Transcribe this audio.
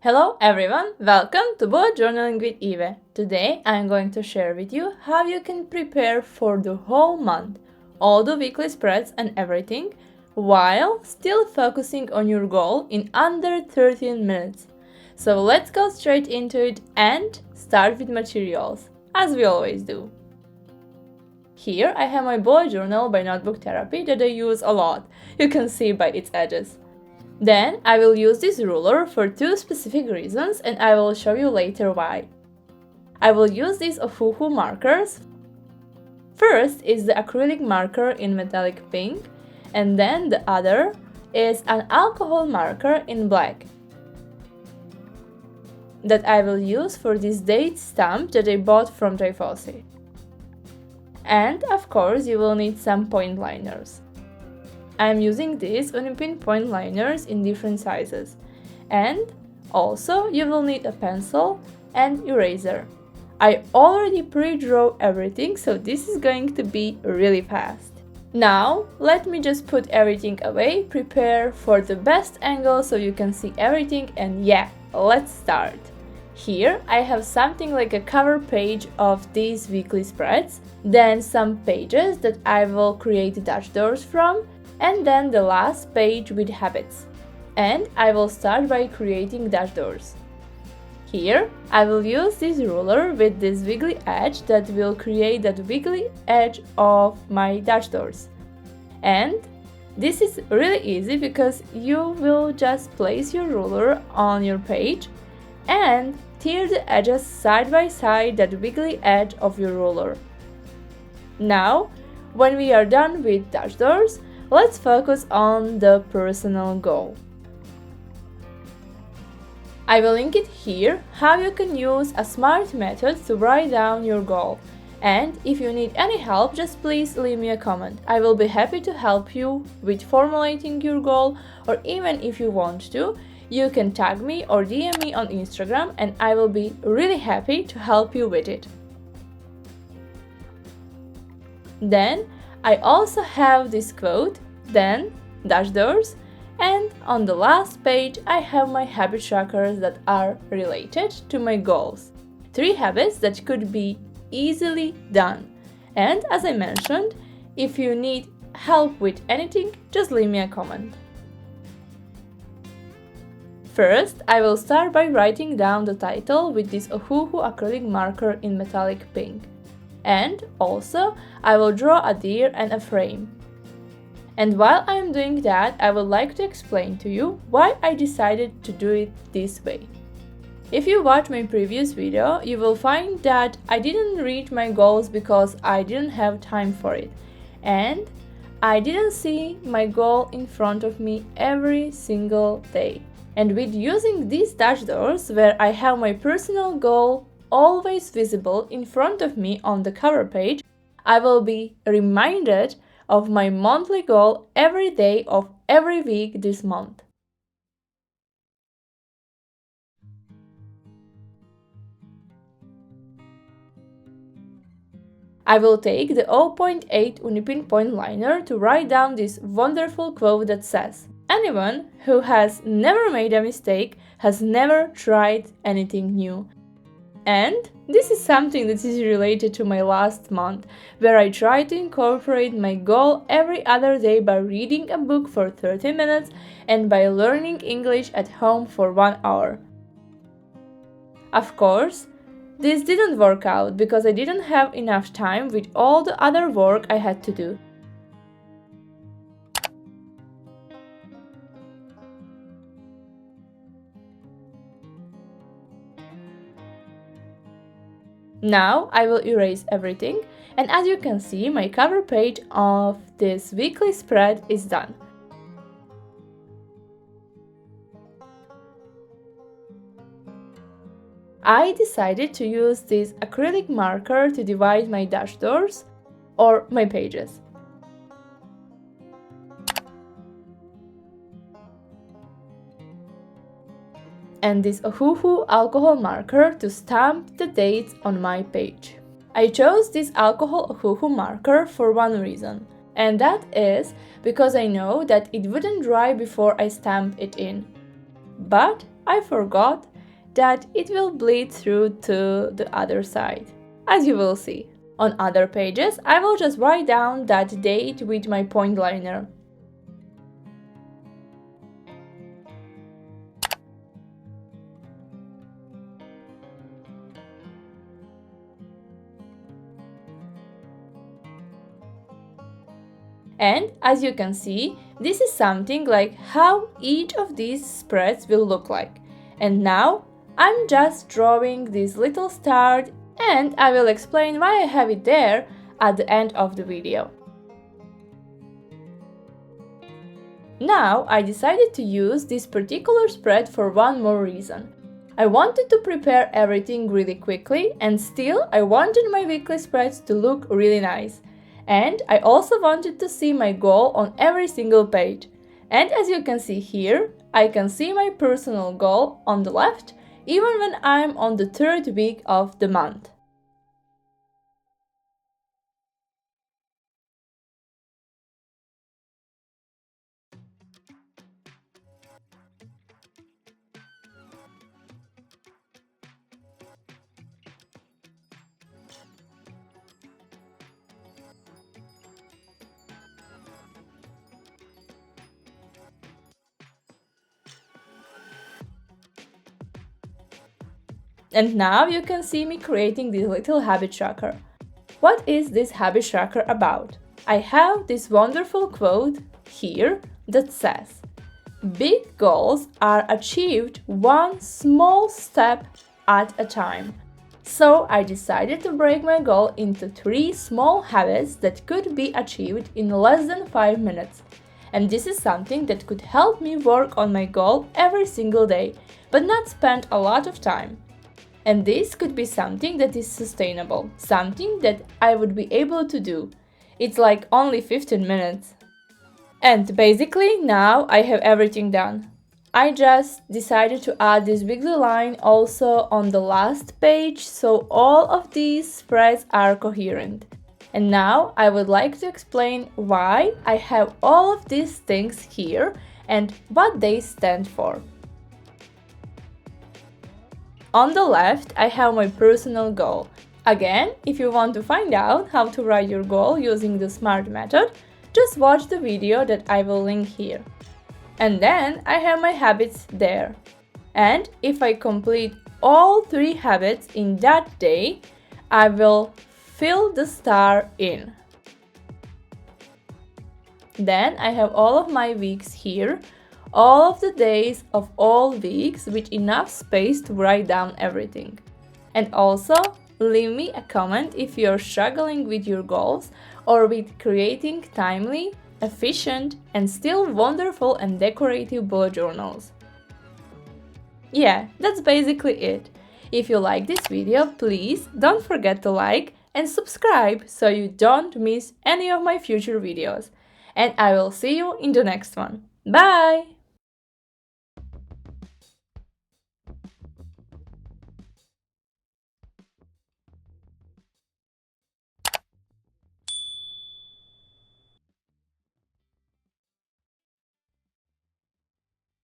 Hello everyone, welcome to Bullet Journaling with Eve. Today I'm going to share with you how you can prepare for the whole month, all the weekly spreads and everything, while still focusing on your goal in under 13 minutes. So let's go straight into it and start with materials, as we always do. Here I have my bullet journal by Notebook Therapy that I use a lot, you can see by its edges. Then I will use this ruler for two specific reasons and I will show you later why. I will use these Ohuhu markers. First is the acrylic marker in metallic pink, and then the other is an alcohol marker in black that I will use for this date stamp that I bought from Typhosy. And of course you will need some point liners. I am using these Unipin point liners in different sizes. And also you will need a pencil and eraser. I already pre-drew everything, so this is going to be really fast. Now let me just put everything away, prepare for the best angle so you can see everything, and yeah, let's start. Here I have something like a cover page of these weekly spreads, then some pages that I will create dash doors from, and then the last page with habits. And I will start by creating dash doors. Here I will use this ruler with this wiggly edge that will create that wiggly edge of my dash doors. And this is really easy because you will just place your ruler on your page and tear the edges side by side that wiggly edge of your ruler. Now, when we are done with dash doors, let's focus on the personal goal. I will link it here how you can use a smart method to write down your goal. And if you need any help, just please leave me a comment. I will be happy to help you with formulating your goal, or even if you want to, you can tag me or DM me on Instagram and I will be really happy to help you with it. Then I also have this quote, then dash doors, and on the last page I have my habit trackers that are related to my goals. 3 habits that could be easily done. And as I mentioned, if you need help with anything, just leave me a comment. First, I will start by writing down the title with this Ohuhu acrylic marker in metallic pink. And also, I will draw a deer and a frame. And while I am doing that, I would like to explain to you why I decided to do it this way. If you watch my previous video, you will find that I didn't reach my goals because I didn't have time for it. And I didn't see my goal in front of me every single day. And with using these dash doors, where I have my personal goal always visible in front of me on the cover page, I will be reminded of my monthly goal every day of every week this month. I will take the 0.8 Unipin point liner to write down this wonderful quote that says, "Anyone who has never made a mistake has never tried anything new." And this is something that is related to my last month, where I try to incorporate my goal every other day by reading a book for 30 minutes and by learning English at home for 1 hour. Of course, this didn't work out because I didn't have enough time with all the other work I had to do. Now I will erase everything, and as you can see, my cover page of this weekly spread is done. I decided to use this acrylic marker to divide my dash doors or my pages. And this Ohuhu alcohol marker to stamp the dates on my page. I chose this alcohol Ohuhu marker for one reason, and that is because I know that it wouldn't dry before I stamp it in. But I forgot that it will bleed through to the other side, as you will see. On other pages, I will just write down that date with my point liner. And as you can see, this is something like how each of these spreads will look like. And now I'm just drawing this little star, and I will explain why I have it there at the end of the video. Now I decided to use this particular spread for one more reason. I wanted to prepare everything really quickly, and still I wanted my weekly spreads to look really nice. And I also wanted to see my goal on every single page. And as you can see here, I can see my personal goal on the left, even when I'm on the 3rd week of the month. And now you can see me creating this little habit tracker. What is this habit tracker about? I have this wonderful quote here that says, "Big goals are achieved one small step at a time." So I decided to break my goal into 3 small habits that could be achieved in less than 5 minutes. And this is something that could help me work on my goal every single day, but not spend a lot of time. And this could be something that is sustainable, something that I would be able to do. It's like only 15 minutes. And basically now I have everything done. I just decided to add this wiggly line also on the last page, so all of these spreads are coherent. And now I would like to explain why I have all of these things here and what they stand for. On the left, I have my personal goal. Again, if you want to find out how to write your goal using the SMART method, just watch the video that I will link here. And then I have my habits there. And if I complete all 3 habits in that day, I will fill the star in. Then I have all of my weeks here, all of the days of all weeks with enough space to write down everything. And also, leave me a comment if you're struggling with your goals or with creating timely, efficient, and still wonderful and decorative bullet journals. Yeah, that's basically it. If you like this video, please don't forget to like and subscribe so you don't miss any of my future videos. And I will see you in the next one. Bye!